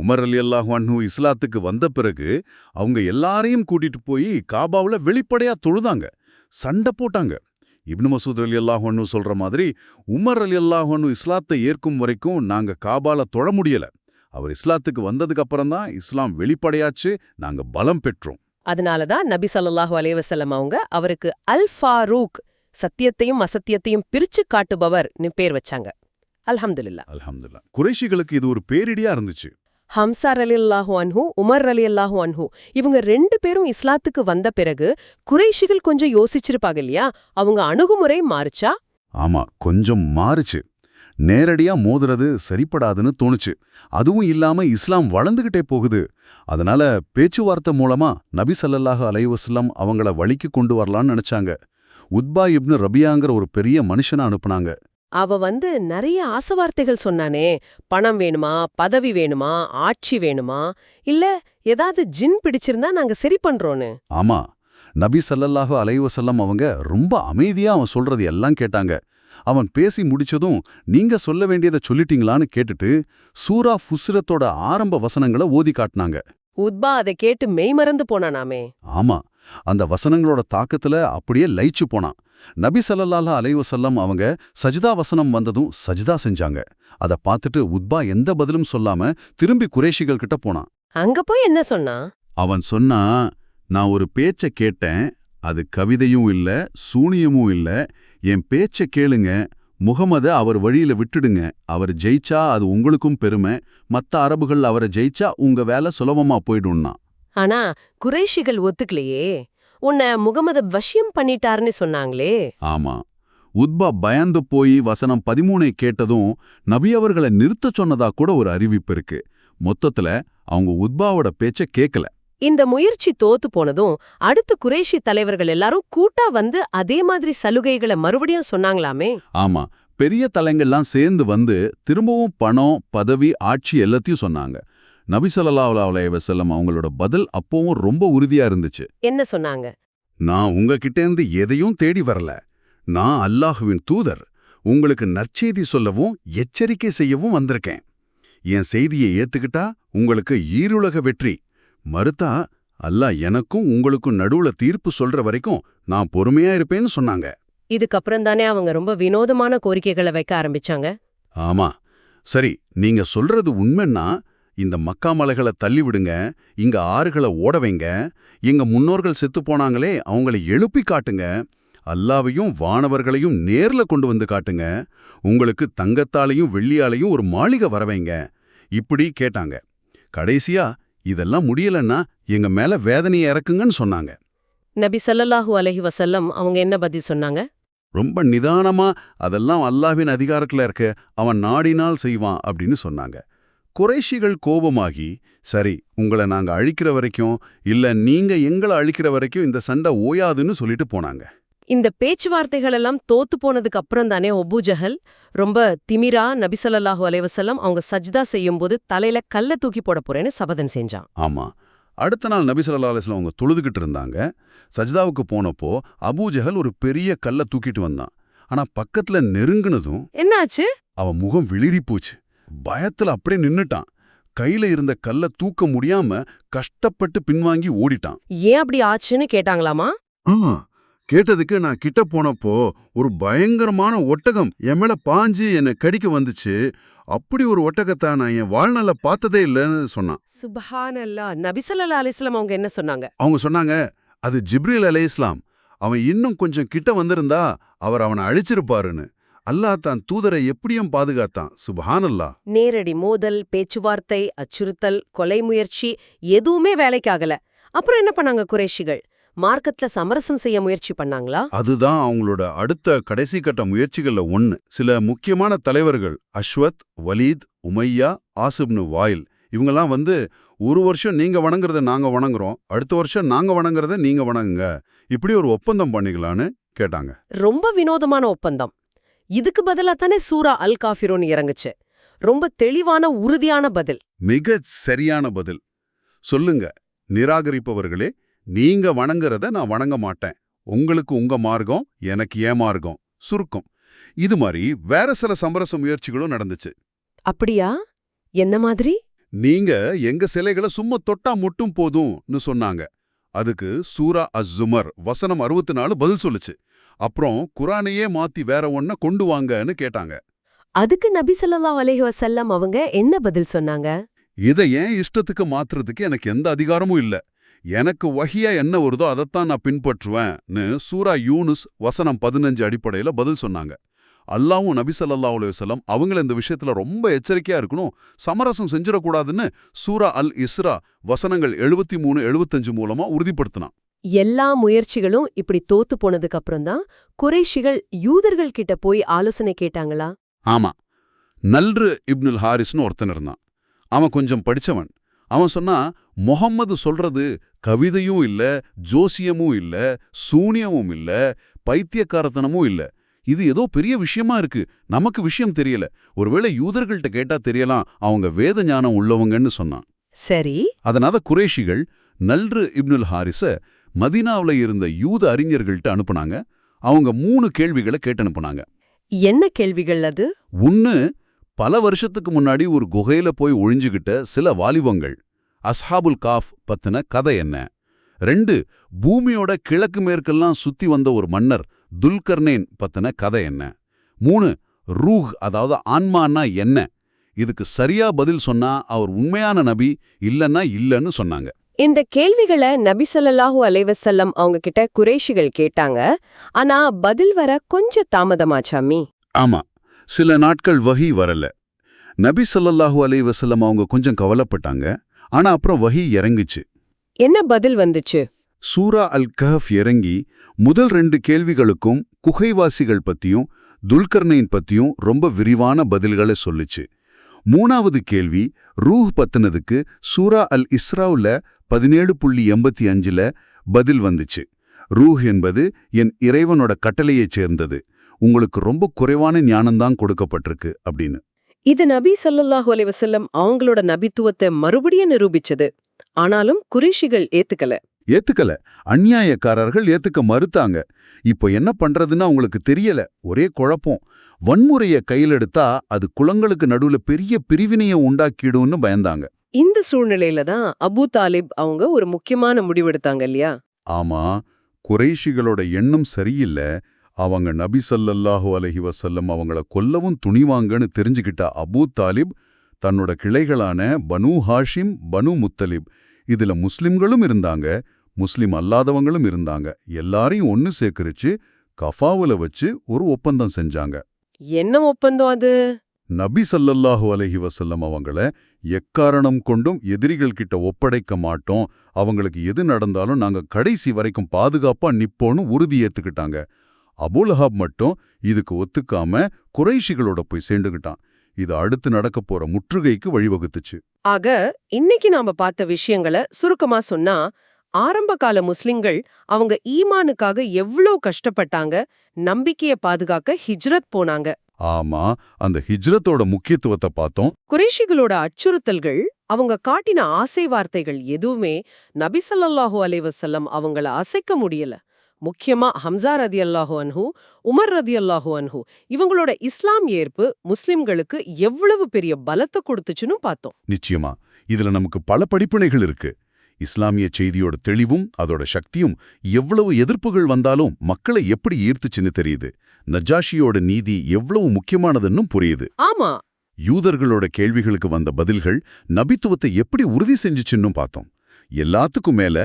Speaker 2: உமர் ரலியல்லாஹு அன்ஹு இஸ்லாத்துக்கு வந்த பிறகு அவங்க எல்லாரையும் கூட்டிட்டு போய் காபாவுல வெளிப்படையா தொழுதாங்க, சண்டை போட்டாங்க. இப்னு மசூத் ரலியல்லாஹு அன்ஹு சொல்ற மாதிரி, உமர் ரலியல்லாஹு அன்ஹு இஸ்லாத்தை ஏற்கும் வரைக்கும் நாங்க காபால தொழ முடியல. அவர் இஸ்லாத்துக்கு வந்ததுக்கு அப்புறம் தான் இஸ்லாம் வெளிப்படையாச்சு, நாங்க பலம் பெற்றோம்.
Speaker 1: அதனாலதான் நபி ஸல்லல்லாஹு அலைஹி வஸல்லம் அவங்க அவருக்கு அல் ஃபாரூக், சத்தியத்தையும் அசத்தியத்தையும் பிரிச்சு காட்டுபவர்னு பேர் வச்சாங்க. அல்ஹம்துலில்லாஹ்.
Speaker 2: அல்ஹம்துலில்லாஹ். குறைஷிகளுக்கு இது ஒரு பேரிடியா இருந்துச்சு.
Speaker 1: ஹம்ஸா ரலியல்லாஹு அன்ஹு, உமர் ரலியல்லாஹு அன்ஹு இவங்க 2 பேரும் இஸ்லாத்துக்கு வந்த பிறகு குறைஷிகள் கொஞ்சம் யோசிச்சிருப்பாங்க இல்லையா? அவங்க அணுகுமுறை மாறுச்சா?
Speaker 2: ஆமா, கொஞ்சம் மாறுச்சு. நேரடியா மோதுறது சரிப்படாதுன்னு தோணுச்சு. அதுவும் இல்லாம இஸ்லாம் வளர்ந்துகிட்டே போகுது. அதனால பேச்சுவார்த்தை மூலமா நபி ஸல்லல்லாஹு அலைஹி வஸல்லம் அவங்கள வழிக்கு கொண்டு வரலான்னு நினைச்சாங்க. உத்பா இப்னு ரபியாங்கிற ஒரு பெரிய மனுஷனை அனுப்புனாங்க.
Speaker 1: அவ நிறைய ஆசவார்த்தைகள் சொன்னானே. பணம் வேணுமா, பதவி வேணுமா, ஆட்சி வேணுமா, இல்ல ஏதாவது ஜின் பிடிச்சிருந்தா நாங்க சரி பண்றோன்னு.
Speaker 2: ஆமா, நபி ஸல்லல்லாஹு அலைஹி வஸல்லம் அவங்க ரொம்ப அமைதியா அவன் சொல்றது எல்லாம் கேட்டாங்க. அவன் பேசி முடிச்சதும் நீங்க சொல்ல வேண்டியதை சொல்லிட்டீங்களான்னு கேட்டுட்டு சூரா ஃபுஸ்ரத்தோட ஆரம்ப வசனங்களை ஓதி காட்டினாங்க.
Speaker 1: உத்பா அதை கேட்டு மெய்மறந்து போனானாமே.
Speaker 2: ஆமா, அந்த வசனங்களோட தாக்கத்துல அப்படியே லயிச்சு போனான். நபி ஸல்லல்லாஹு அலைஹி வஸல்லம் அவங்க சஜ்தா வசனம் வந்ததும் சஜ்தா செஞ்சாங்க. அத பார்த்துட்டு உத்பா எந்த பதிலும் சொல்லாம திரும்பி குறைஷிகள் கிட்ட போனான்.
Speaker 1: அங்க போய் என்ன சொன்னா?
Speaker 2: அவன் சொன்னா, நான் ஒரு பேச்ச கேட்டேன். அது கவிதையும் இல்ல, சூனியமும் இல்ல. என் பேச்ச கேளுங்க. முகமத அவர் வழியில விட்டுடுங்க. அவர் ஜெயிச்சா அது உங்களுக்கும் பெருமை. மத்த அரபுகள் அவரை ஜெயிச்சா உங்க வேலை சுலபமா போயிடும்னா.
Speaker 1: ஆனா குறைஷிகள் ஒத்துக்கலையே. உன்னை முகமது வசியம் பண்ணிட்டாருன்னு சொன்னாங்களே.
Speaker 2: ஆமா. உத்பா பயந்து போய் வசனம் 13 கேட்டதும் நபி அவர்களை நிறுத்தச் சொன்னதா கூட ஒரு அறிவிப்பு இருக்கு. மொத்தத்துல அவங்க உத்பாவோட பேச்ச கேட்கல.
Speaker 1: இந்த முயற்சி தோத்து போனதும் அடுத்த குறைஷி தலைவர்கள் எல்லாரும் கூட்டா வந்து அதே மாதிரி சலுகைகளை மறுபடியும் சொன்னாங்களாமே.
Speaker 2: ஆமா, பெரிய தலைங்கள்லாம் சேர்ந்து வந்து திரும்பவும் பணம், பதவி, ஆட்சி எல்லாத்தையும் சொன்னாங்க. நபி ஸல்லல்லாஹு அலைஹி வஸல்லம் அவங்களோட பதில் அப்பவும் ரொம்ப உறுதியா இருந்துச்சு.
Speaker 1: என்ன சொன்னாங்க?
Speaker 2: நான் உங்ககிட்டேந்து எதையும் தேடி வரல. நான் அல்லாஹுவின் தூதர். உங்களுக்கு நற்செய்தி சொல்லவும் எச்சரிக்கை செய்யவும் வந்திருக்கேன். என் செய்தியை ஏத்துக்கிட்டா உங்களுக்கு ஈருலக வெற்றி. மறுத்தா அல்லாஹ் எனக்கும் உங்களுக்கும் நடுவுல தீர்ப்பு சொல்ற வரைக்கும் நான் பொறுமையா இருப்பேன்னு சொன்னாங்க.
Speaker 1: இதுக்கப்புறம் தானே அவங்க ரொம்ப வினோதமான கோரிக்கைகளை வைக்க ஆரம்பிச்சாங்க.
Speaker 2: ஆமா, சரி, நீங்க சொல்றது உண்மைன்னா இந்த மக்கா மலைகளை தள்ளி விடுங்க, இங்க ஆறுகளை ஓட வைங்க, எங்க முன்னோர்கள் செத்து போனாங்களே அவங்களை எழுப்பி காட்டுங்க, அல்லாவையும் வானவர்களையும் நேர்ல கொண்டு வந்து காட்டுங்க, உங்களுக்கு தங்கத்தாலையும் வெள்ளியாலையும் ஒரு மாளிகை வரவைங்க, இப்படி கேட்டாங்க. கடைசியா இதெல்லாம் முடியலன்னா எங்க மேல வேதனையை இறக்குங்கன்னு சொன்னாங்க.
Speaker 1: நபி ஸல்லல்லாஹு அலைஹி வஸல்லம் அவங்க என்ன பதில் சொன்னாங்க?
Speaker 2: ரொம்ப நிதானமா, அதெல்லாம் அல்லாஹ்வின் அதிகாரத்துல இருக்க, அவன் நாடினால் செய்வான் அப்படின்னு சொன்னாங்க. குறைஷிகள் கோபமாகி, சரி, உங்களை நாங்க அழிக்கிற வரைக்கும் இல்ல நீங்க எங்களை அழிக்கிற வரைக்கும் இந்த சண்டை ஓயாதுன்னு சொல்லிட்டு போனாங்க.
Speaker 1: இந்த பேச்சுவார்த்தைகள் எல்லாம் தோத்து போனதுக்கு அப்புறம் தானே அபூ ஜஹல் ரொம்ப திமிரா நபி ஸல்லல்லாஹு அலைஹி வஸல்லம் அவங்க சஜ்தா செய்யும்போது தலையில கல்ல தூக்கி போட போறேன்னு சபதம் செஞ்சான்.
Speaker 2: ஆமா, அடுத்த நாள் நபி ஸல்லல்லாஹு அலைஹி வஸல்லம் அவங்க தொழுதுகிட்டு இருந்தாங்க. சஜ்தாவுக்கு போனப்போ அபூ ஜஹல் ஒரு பெரிய கல்ல தூக்கிட்டு வந்தான். ஆனா பக்கத்துல நெருங்குனதும்
Speaker 1: என்னாச்சு?
Speaker 2: அவன் முகம் விளிரி போச்சு. பயத்துல அப்படியே நின்னுட்டான். கையில இருந்த கல்ல தூக்க முடியாம கஷ்டப்பட்டு பின்வாங்கி ஓடிட்டான்.
Speaker 1: ஏன் அப்படி ஆச்சுன்னு கேட்டாங்களாமா?
Speaker 2: கேட்டதுக்கு நான் கிட்ட போனப்போ ஒரு பயங்கரமான ஒட்டகம் என் மேல பாஞ்சு என்னை கடிக்க வந்துச்சு. அப்படி ஒரு ஒட்டகத்தை நான் என் வாழ்நாள்ல பார்த்ததே இல்லைன்னு சொன்னான்.
Speaker 1: சுப்ஹானல்லாஹ். நபி ஸல்லல்லாஹு அலைஹி வஸல்லம் அவங்க என்ன சொன்னாங்க?
Speaker 2: அவங்க சொன்னாங்க, அது ஜிப்ரீல் அலைஹிஸ்ஸலாம். அவன் இன்னும் கொஞ்சம் கிட்ட வந்திருந்தா அவர் அவனை அழிச்சிருப்பாருன்னு. அல்லாஹ் தான் தூதரை எப்படியும் பாதுகாத்தான். சுப்ஹானல்லாஹ்.
Speaker 1: நேரடி மோதல், பேச்சுவார்த்தை, அச்சுறுத்தல், கொலை முயற்சி எதுவுமே வேலைக்காகல. அப்புறம் என்ன பண்ணாங்க குறைஷிகள்? மார்க்கத்துல சமரசம் செய்ய முயற்சி பண்ணாங்களா?
Speaker 2: அதுதான் அவங்களோட அடுத்த கடைசி கட்ட முயற்சிகள்ல ஒண்ணு. சில முக்கியமான தலைவர்கள் அஸ்வத், வலீத், உமையா, ஆசிப்னு வாயில் இவங்கெல்லாம் வந்து, ஒரு வருஷம் நீங்க வணங்குறத நாங்க வணங்குறோம், அடுத்த வருஷம் நாங்க வணங்குறத நீங்க வணங்குங்க, இப்படி ஒரு ஒப்பந்தம் பண்ணிக்கலான்னு கேட்டாங்க.
Speaker 1: ரொம்ப வினோதமான ஒப்பந்தம். இதுக்கு பதிலா தானே சூரா அல் காஃபிரூன் இறங்குச்சு. ரொம்ப தெளிவான உறுதியான பதில்.
Speaker 2: மிக சரியான பதில். சொல்லுங்க, நிராகரிப்பவர்களே, நீங்க வணங்குறத நான் வணங்க மாட்டேன். உங்களுக்கு உங்க மார்க்கம், எனக்கு ஏன் மார்க்கம். சுருக்கம். இது மாதிரி வேற சில சமரச முயற்சிகளும் நடந்துச்சு.
Speaker 1: அப்படியா? என்ன மாதிரி?
Speaker 2: நீங்க எங்க சிலைகளை சும்மா தொட்டா மட்டும் போதும்னு சொன்னாங்க. அதுக்கு சூரா அஸ்-ஸுமர் வசனம் 64 பதில் சொல்லுச்சு. அப்புறம் குரானையே மாத்தி வேற ஒன்ன கொண்டு வாங்கன்னு கேட்டாங்க.
Speaker 1: அதுக்கு நபி ஸல்லல்லாஹு அலைஹி வஸல்லம் அவங்க என்ன பதில் சொன்னாங்க?
Speaker 2: இதை ஏன் இஷ்டத்துக்கு மாத்துறதுக்கு எனக்கு எந்த அதிகாரமும் இல்ல. எனக்கு வஹியா என்ன வருதோ அதைத்தான் நான் பின்பற்றுவேன்னு சூரா யூனுஸ் வசனம் 15 அடிப்படையில பதில் சொன்னாங்க. அல்லாஹ்வும் நபி ஸல்லல்லாஹு அலைஹி வஸல்லம் அவங்கள இந்த விஷயத்துல ரொம்ப எச்சரிக்கையா இருக்கணும், சமரசம் செஞ்சிடக்கூடாதுன்னு சூரா அல் இஸ்ரா வசனங்கள் 73, 75 மூலமா உறுதிப்படுத்தினான்.
Speaker 1: எல்லா முயற்சிகளும் இப்படி தோத்து போனதுக்கு அப்புறம் தான் குறைஷிகள் யூதர்கள் கிட்ட போய் ஆலோசனை கேட்டாங்களா?
Speaker 2: ஆமா, நல்ரு இப்னுல் ஹாரிஸ்னு ஒருத்தன் இருந்தான். அவன் கொஞ்சம் படிச்சவன். அவன் சொன்னா, முஹம்மது சொல்றது கவிதையும் இல்ல, ஜோசியமும் இல்ல, சூனியமும் இல்ல, பைத்தியக்காரத்தனமும் இல்ல. இது ஏதோ பெரிய விஷயமா இருக்கு, நமக்கு விஷயம் தெரியல. ஒருவேளை யூதர்கள்ட்ட கேட்டா தெரியலாம், அவங்க வேத ஞானம் உள்ளவங்கன்னு சொன்னான்.
Speaker 1: சரி.
Speaker 2: அதனால குறைஷிகள் நல்ரு இப்னுல் ஹாரிஸ மதீனாவுல இருந்த யூத அறிஞர்கள்ட்ட அனுப்புனாங்க. அவங்க 3 கேள்விகளை கேட்டு அனுப்புனாங்க.
Speaker 1: என்ன கேள்விகள் அது?
Speaker 2: ஒன்னு, பல வருஷத்துக்கு முன்னாடி ஒரு குகையில போய் ஒழிஞ்சுகிட்ட சில வாலிபங்கள் அஸ்ஹாபுல் காஃப் பத்தின கதை என்ன? 2, பூமியோட கிழக்கு மேற்கெல்லாம் சுத்தி வந்த ஒரு மன்னர் துல்கர்னேன் பத்தின கதை என்ன? 3 ரூஹ் அதாவது ஆன்மான்னா என்ன? இதுக்கு சரியா பதில் சொன்னா அவர் உண்மையான நபி, இல்லன்னா இல்லன்னு சொன்னாங்க.
Speaker 3: இந்த கேள்விகளை நபி ஸல்லல்லாஹு அலைஹி வஸல்லம் அவங்க கிட்ட குறைஷிகள் கேட்டாங்க. ஆனா பதில் வர கொஞ்சம் தாமதமாச்சாமி.
Speaker 2: ஆமா, சில நாட்கள் வஹி வரல. நபி ஸல்லல்லாஹு அலைஹி வஸல்லம் அவங்க கொஞ்சம் கவலைப்பட்டாங்க. ஆனா அப்புறம் வஹி இறங்குச்சு.
Speaker 3: என்ன பதில் வந்துச்சு?
Speaker 2: சூரா அல் கஹஃப் இறங்கி முதல் 2 கேள்விகளுக்கும் குகைவாசிகள் பத்தியும் துல்கர்னைன் பத்தியும் ரொம்ப விரிவான பதில்களை சொல்லுச்சு. 3வது கேள்வி ரூஹ் பத்தினதுக்கு சூரா அல் இஸ்ராவுல 17.85ல பதில் வந்துச்சு. ரூஹ் என்பது என் இறைவனோட கட்டளையைச் சேர்ந்தது, உங்களுக்கு ரொம்ப குறைவான ஞானம்தான் கொடுக்கப்பட்டிருக்கு அப்படின்னு.
Speaker 1: இது நபி ஸல்லல்லாஹு அலைஹி வஸல்லம் அவங்களோட நபித்துவத்தை மறுபடியும் நிரூபிச்சது. ஆனாலும் குறைஷிகள்
Speaker 2: ஏத்துக்கல. அநியாயக்காரர்கள் ஏத்துக்க மறுத்தாங்க. இப்போ என்ன பண்றதுன்னு அவங்களுக்கு தெரியல. ஒரே குழப்பம். வன்முறைய கையில் எடுத்தா அது குலங்களுக்கு நடுவுல பெரிய பிரிவினையை உண்டாக்கிடும்னு பயந்தாங்க.
Speaker 1: இந்த சூழ்நிலையில தான் அபூ தாலிப் அவங்க ஒரு முக்கியமான முடிவெடுத்தாங்க இல்லையா?
Speaker 2: ஆமா, குறைஷிகளோட எண்ணம் சரியில்லை. அவங்க நபி ஸல்லல்லாஹு அலைஹி வஸல்லம் அவங்கள கொல்லவும் துணிவாங்கன்னு தெரிஞ்சுக்கிட்ட அபூ தாலிப் தன்னோட கிளைகளான பனு ஹாஷிம், பனு முத்தலிப், இதுல முஸ்லிம்களும் இருந்தாங்க, முஸ்லிம் அல்லாதவங்களும் இருந்தாங்க, எல்லாரையும் ஒன்னு சேகரிச்சு கஃபாவுல வச்சு ஒரு ஒப்பந்தம் செஞ்சாங்க.
Speaker 1: என்ன ஒப்பந்தம் அது?
Speaker 2: நபி ஸல்லல்லாஹு அலைஹி வஸல்லம் அவங்கள எக்காரணம் கொண்டும் எதிரிகள் கிட்ட ஒப்படைக்க மாட்டோம், அவங்களுக்கு எது நடந்தாலும் நாங்க கடைசி வரைக்கும் பாதுகாப்பா நிப்போன்னு உறுதி ஏத்துக்கிட்டாங்க. அபூலஹப் மட்டும் இதுக்கு ஒத்துக்காம குறைஷிகளோட போய் சேர்ந்துகிட்டான். இது அடுத்து நடக்க போற முற்றுகைக்கு வழிவகுத்துச்சு.
Speaker 1: ஆக இன்னைக்கு நாம பார்த்த விஷயங்களை சுருக்கமா சொன்னா, ஆரம்பகால முஸ்லிம்கள் அவங்க ஈமானுக்காக எவ்ளோ கஷ்டப்பட்டாங்க, நம்பிக்கைய பாதுகாக்க ஹிஜ்ரத் போனாங்க.
Speaker 2: ஆமா, அந்த ஹிஜ்ரத்தோட முக்கியத்துவத்தை பார்த்தோம்.
Speaker 1: குறைஷிகளோட அச்சுறுத்தல்கள், அவங்க காட்டின ஆசை வார்த்தைகள் எதுவுமே நபி ஸல்லல்லாஹு அலைஹி வஸல்லம் அவங்கள அசைக்க முடியல. முக்கியமா ஹம்சா ரதியல்லாஹு அன்ஹு, உமர் ரதியல்லாஹு அன்ஹு இவங்களோட இஸ்லாம் ஏற்பு முஸ்லிம்களுக்கு எவ்வளவு பெரிய பலத்தை கொடுத்துச்சுன்னு பார்த்தோம்.
Speaker 2: நிச்சயமா இதுல நமக்கு பல படிப்பினைகள் இருக்கு. இஸ்லாமிய செய்தியோட தெளிவும் அதோட சக்தியும் எவ்வளவு எதிர்ப்புகள் வந்தாலும் மக்களை எப்படி ஈர்த்துச்சுன்னு தெரியுது. நஜாஷியோட நீதி எவ்வளவு முக்கியமானதுன்னு புரியுது.
Speaker 1: ஆமா,
Speaker 2: யூதர்களோட கேள்விகளுக்கு வந்த பதில்கள் நபித்துவத்தை எப்படி உறுதி செஞ்சுச்சுன்னு பார்த்தோம். எல்லாத்துக்கும் மேல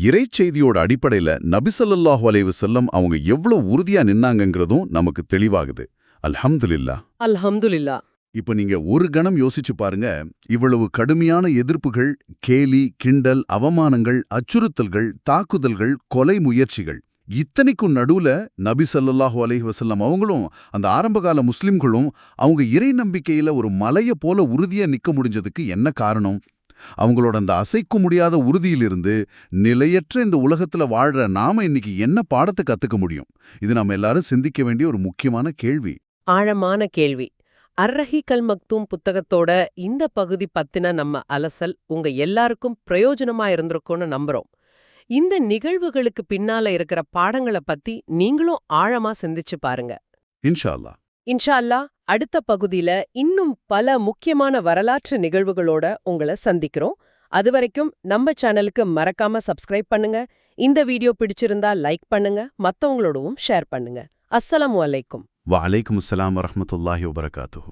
Speaker 2: இறைச்செய்தியோட அடிப்படையில நபி ஸல்லல்லாஹு அலைஹி வஸல்லம் அவங்க எவ்வளவு உறுதியா நின்னாங்கங்கிறதும் நமக்கு தெளிவாகுது. அல்ஹம்துலில்லாஹ்.
Speaker 1: அல்ஹம்துலில்லாஹ்.
Speaker 2: இப்ப நீங்க ஒரு கணம் யோசிச்சு பாருங்க. இவ்வளவு கடுமையான எதிர்ப்புகள், கேலி, கிண்டல், அவமானங்கள், அச்சுறுத்தல்கள், தாக்குதல்கள், கொலை முயற்சிகள், இத்தனைக்கும் நடுவுல நபி ஸல்லல்லாஹு அலைஹி வஸல்லம் அவங்களும் அந்த ஆரம்பகால முஸ்லிம்களும் அவங்க இறை நம்பிக்கையில ஒரு மலைய போல உறுதியா நிக்க முடிஞ்சதுக்கு என்ன காரணம்? அவங்களோட அந்த அசைக்க முடியாத உறுதியிலிருந்து நிலையற்ற இந்த உலகத்துல வாழ்ற நாம இன்னைக்கு என்ன பாடத்தை கத்துக்க முடியும்? இது நம்ம எல்லாரும் சிந்திக்க வேண்டிய ஒரு முக்கியமான கேள்வி.
Speaker 1: ஆழமான கேள்வி. அர்-ரஹீக் அல்-மக்தூம் புத்தகத்தோட இந்த பகுதி பத்தின நம்ம அலசல் உங்க எல்லாருக்கும் பிரயோஜனமா இருந்திருக்கும்னு நம்புறோம். இந்த நிகழ்வுகளுக்கு பின்னால இருக்கிற பாடங்களை பத்தி நீங்களும் ஆழமா சிந்திச்சு பாருங்க.
Speaker 2: இன்ஷா அல்லாஹ்.
Speaker 1: இன்ஷா அல்லாஹ் அடுத்த பகுதியில இன்னும் பல முக்கியமான வரலாற்று நிகழ்வுகளோட உங்களை சந்திக்கிறோம். அதுவரைக்கும் நம்ம சேனலுக்கு மறக்காம சப்ஸ்கிரைப் பண்ணுங்க. இந்த வீடியோ பிடிச்சிருந்தா லைக் பண்ணுங்க, மத்தவங்களோடவும் ஷேர் பண்ணுங்க. அஸ்ஸலாமு அலைக்கும்.
Speaker 2: வஅலைக்கும் அஸ்ஸலாம் வரஹ்மத்துல்லாஹி வபரகாத்துஹு.